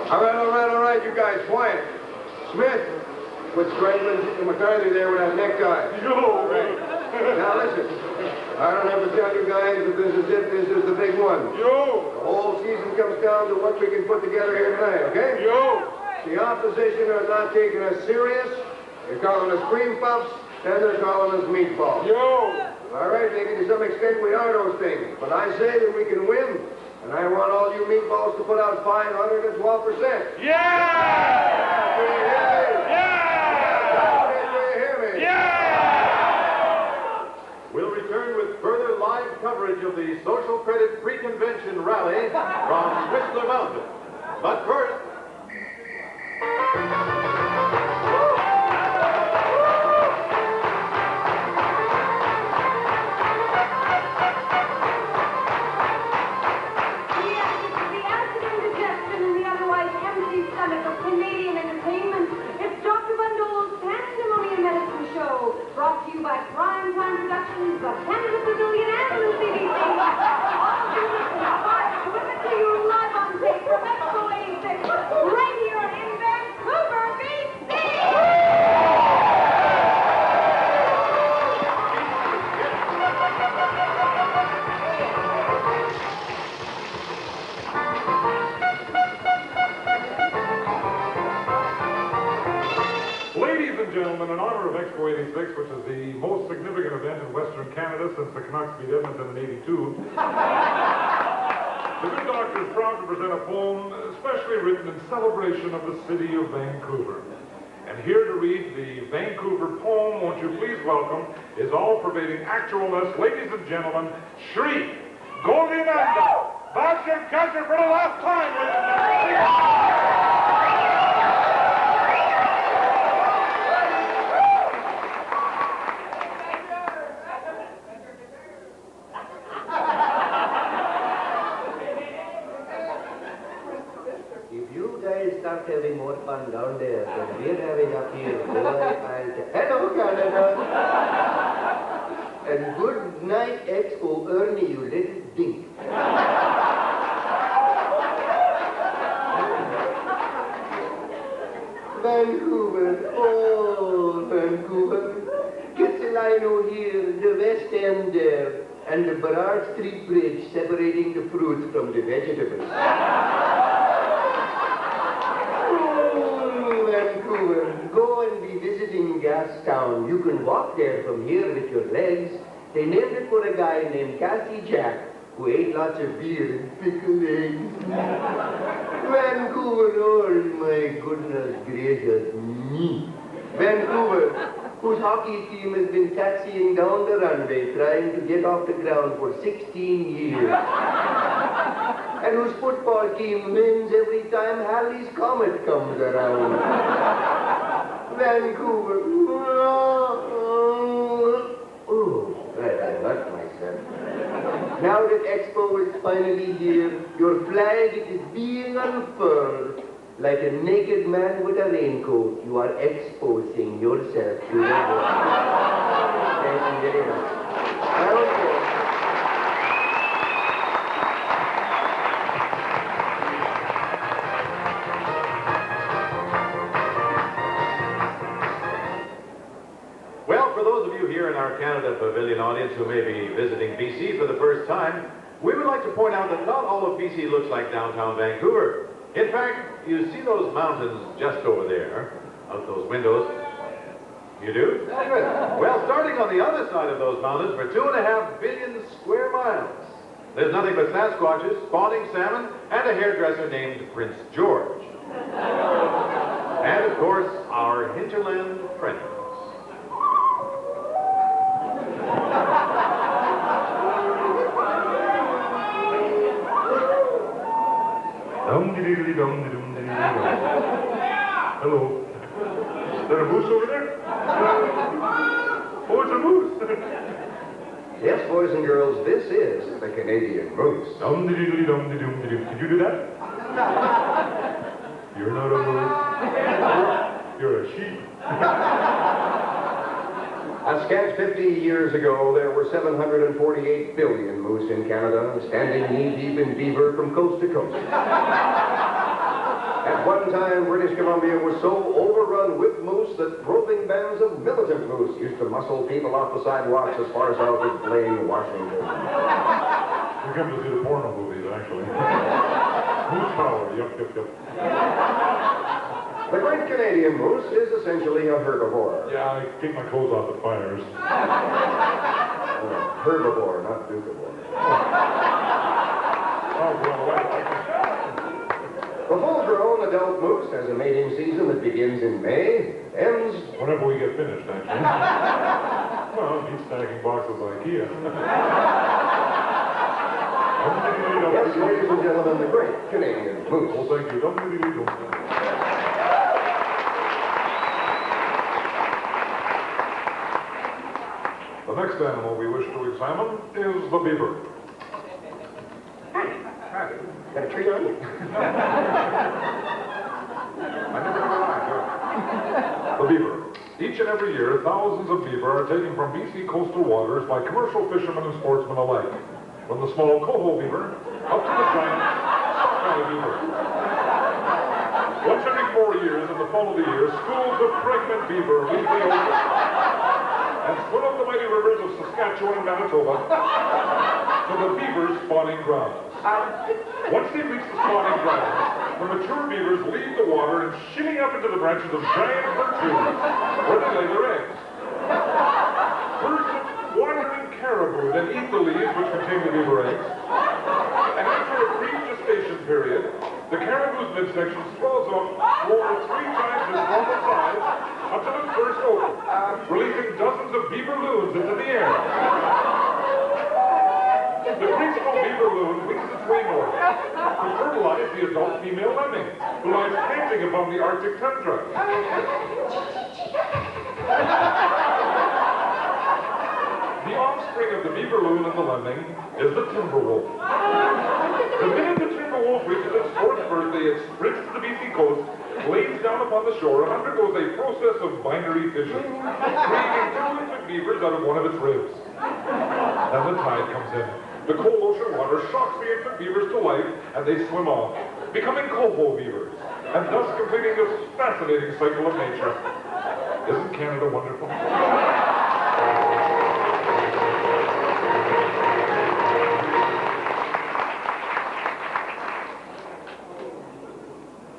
All right, you guys, quiet. Smith, quit strangling McCarthy there with that necktie. All right. Now listen, I don't have to tell you guys that this is it. This is the big one. The whole season comes down to what we can put together here tonight, okay? The opposition are not taking us serious. They're calling us cream puffs, and they're calling us meatballs. All right, maybe to some extent we are those things, but I say that we can win, and I want all you meatballs to put out 512%. Yeah! Do you hear me? Yeah! We'll return with further live coverage of the Social Credit Pre-Convention Rally from Whistler Mountain. But first... Canadian entertainment. It's Dr. Bundolo'S Pandemonium Medicine Show, brought to you by Primetime Productions, the Canada Pavillion, and the CBC. All of you listeners, commitment to you live on tape from Expo 86, right here in Vancouver, BC. Gentlemen, in honor of Expo 86, which is the most significant event in Western Canada since the Canucks beat Edmonton in '82, the good doctor is proud to present a poem especially written in celebration of the city of Vancouver. And here to read the Vancouver poem, won't you please welcome, his all-pervading actualness, ladies and gentlemen, Shri Govinanda. That's your country for the last time, ladies and gentlemen. Start having more fun down there than we're having up here. Hello, Canada. And good night, Expo, Ernie, you little dink. Vancouver, oh, Vancouver. Kitsilino here, the West End there, and the Burrard Street Bridge separating the fruit from the vegetables. Vancouver, go and be visiting Gastown. You can walk there from here with your legs. They named it for a guy named Cassie Jack, who ate lots of beer and pickled eggs. Vancouver, oh my goodness gracious me. Vancouver, whose hockey team has been taxiing down the runway trying to get off the ground for 16 years. And whose football team wins every time Halley's Comet comes around. Vancouver. Oh, I hurt myself. Now that Expo is finally here, your flag is being unfurled. Like a naked man with a raincoat, you are exposing yourself to the world. Thank you very much. Okay. Well, for those of you here in our Canada Pavillion audience who may be visiting BC for the first time, we would like to point out that not all of BC looks like downtown Vancouver. In fact, you see those mountains just over there, out those windows. You do? Oh, good. Well, starting on the other side of those mountains for 2.5 billion square miles, there's nothing but Sasquatches, spawning salmon, and a hairdresser named Prince George. And, of course, our hinterland friends. Hello. Is there a moose over there? Oh, it's a moose. Yes, boys and girls, this is the Canadian moose. Did you do that? You're not a moose. You're a sheep. A scant 50 years ago, there were 748 billion moose in Canada, standing knee-deep in beaver from coast to coast. At one time, British Columbia was so overrun with moose that roving bands of militant moose used to muscle people off the sidewalks as far south as Blaine, Washington. We come to see the porno movies, actually. Moose power, yup. The Great Canadian Moose is essentially a herbivore. Yeah, I take my clothes off at fires. Herbivore, not dukivore. Oh, well, The full-grown adult moose has a mating season that begins in May, ends... whenever we get finished, actually. Well, he's stacking boxes of IKEA. Yes, ladies and gentlemen, the Great Canadian Moose. Well, thank you. The next animal we wish to examine is the beaver. Got a treat on you? I never realized that. The beaver. Each and every year, thousands of beaver are taken from BC coastal waters by commercial fishermen and sportsmen alike. From the small coho beaver up to the giant sockeye beaver. Once every 4 years, in the fall of the year, schools of pregnant beaver leave the ocean and swim up the mighty rivers of Saskatchewan and Manitoba to the beaver's spawning grounds. Once they reach the spawning grounds, the mature beavers leave the water and shimmy up into the branches of giant fir trees, where they lay their eggs. Herds of wandering caribou then eat the leaves which contain the beaver eggs, and after a brief gestation period, the caribou's midsection swells up to over 3 times its normal size until it bursts open, releasing dozens of beaver loons into the air. The graceful beaver loon wings its way north to fertilize the adult female lemming, who lies panting upon the Arctic tundra. The offspring of the beaver loon and the lemming is the timber wolf. The minute the timber wolf reaches its 4th birthday, it sprints to the BC coast, lays down upon the shore, and undergoes a process of binary fission, creating 2 infant beavers out of one of its ribs. Then the tide comes in. The cold ocean water shocks the infant beavers to life, and they swim off, becoming coho beavers, and thus completing this fascinating cycle of nature. Isn't Canada wonderful?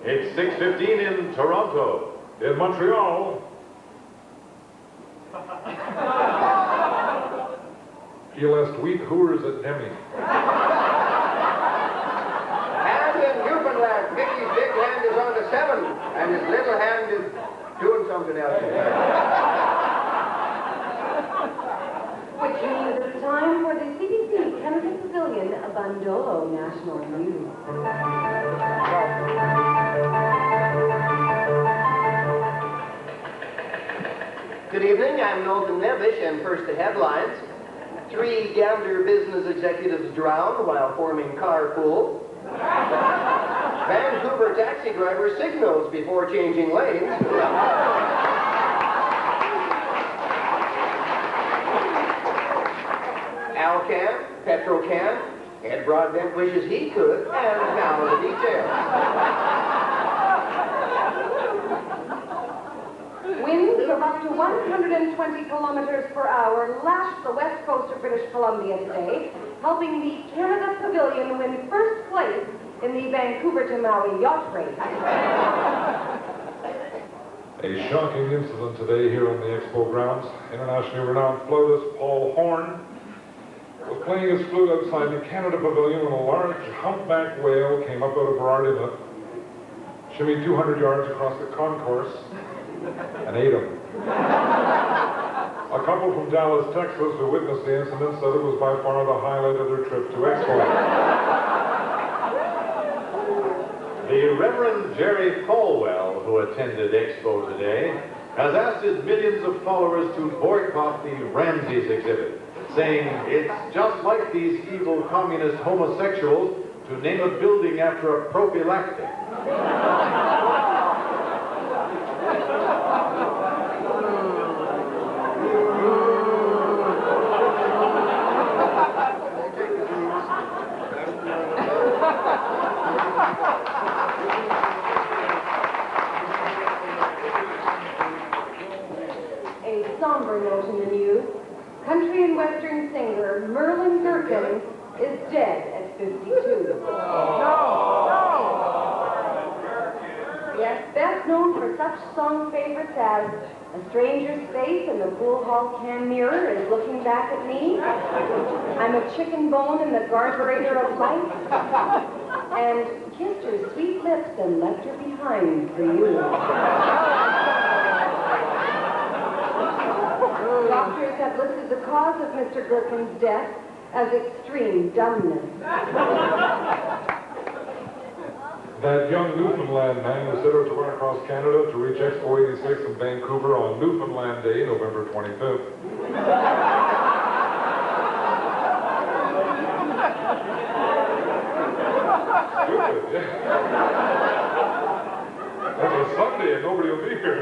It's 6:15 in Toronto. In Montreal, he last wheat hooers at Demi. And in Newfoundland, Mickey's big hand is on the 7, and his little hand is doing something else. Which means it's time for the CBC Canada Pavillion Bundolo National News. Good evening, I'm Nolan Nevish, and first the headlines. 3 Gander business executives drowned while forming carpool. Vancouver taxi driver signals before changing lanes. Alcan, Petrocan, Ed Broadbent wishes he could, and now the details. Winds of up to 120 kilometers per hour lashed the west coast of British Columbia today, helping the Canada Pavillion win first place in the Vancouver to Maui yacht race. A shocking incident today here on the Expo grounds. Internationally renowned flautist Paul Horn was playing his flute outside the Canada Pavillion when a large humpback whale came up out of Burrard Inlet, shimmied 200 yards across the concourse, and ate him. A couple from Dallas, Texas, who witnessed the incident said it was by far the highlight of their trip to Expo. The Reverend Jerry Falwell, who attended Expo today, has asked his millions of followers to boycott the Ramses exhibit, saying it's just like these evil communist homosexuals to name a building after a prophylactic. singer Merlin Gherkin is dead at 52. Yes, best known for such song favorites as A Stranger's Face and the Pool Hall Can Mirror is Looking Back at Me, I'm a Chicken Bone in the Carburetor of Life, and Kissed Her Sweet Lips and Left Her Behind for You. Doctors have listed the cause of Mr. Gherkin's death as extreme dumbness. That young Newfoundland man was set out to run across Canada to reach Expo 86 in Vancouver on Newfoundland Day, November 25th. Stupid, yeah. That's a Sunday and nobody will be here.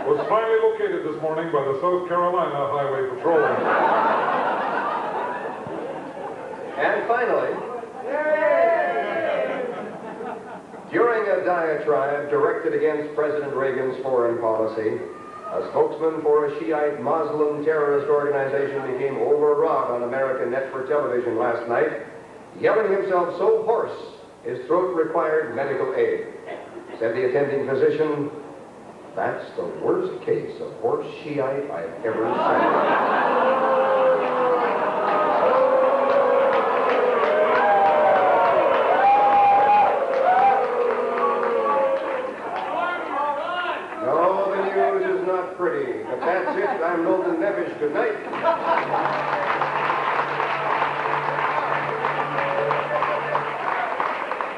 Was finally located this morning by the South Carolina Highway Patrol. And finally, during a diatribe directed against President Reagan's foreign policy, a spokesman for a Shiite Muslim terrorist organization became overwrought on American network television last night, yelling himself so hoarse his throat required medical aid. Said the attending physician, "That's the worst case of horse Shiite I've ever seen." No, the news is not pretty, but that's it. I'm Nolan Nevish. Good night.